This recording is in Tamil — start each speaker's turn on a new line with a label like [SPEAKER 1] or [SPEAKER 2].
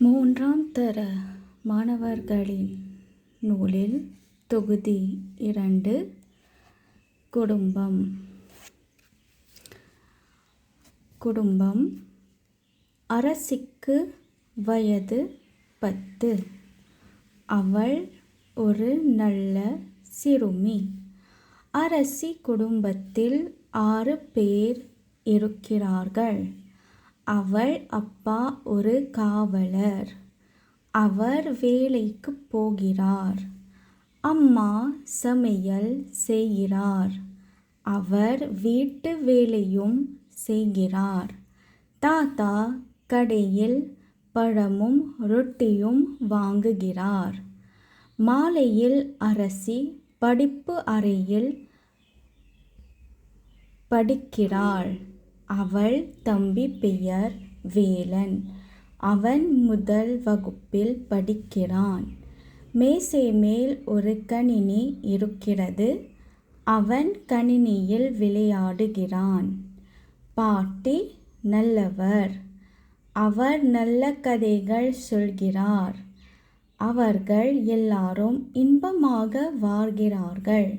[SPEAKER 1] மூன்றாம் தர மாணவர்களின் நூலில் தொகுதி 2 குடும்பம். அரசிக்கு வயது 10. அவள் ஒரு நல்ல சிறுமி. அரசி குடும்பத்தில் 6 பேர் இருக்கிறார்கள். அவள் அப்பா ஒரு காவலர். அவர் வேலைக்கு போகிறார். அம்மா சமையல் செய்கிறார். அவர் வீட்டு வேலையும் செய்கிறார். தாத்தா கடையில் பழமும் ரொட்டியும் வாங்குகிறார். மாலையில் அரசி படிப்பு அறையில் படிக்கிறாள். அவள் தம்பி பெயர் வேலன். அவன் முதல் வகுப்பில் படிக்கிறான். மேசை மேல் ஒரு கணினி இருக்கிறது. அவன் கணினியில் விளையாடுகிறான். பாட்டி நல்லவர். அவர் நல்ல கதைகள் சொல்கிறார். அவர்கள் எல்லாரும் இன்பமாக வாழ்கிறார்கள்.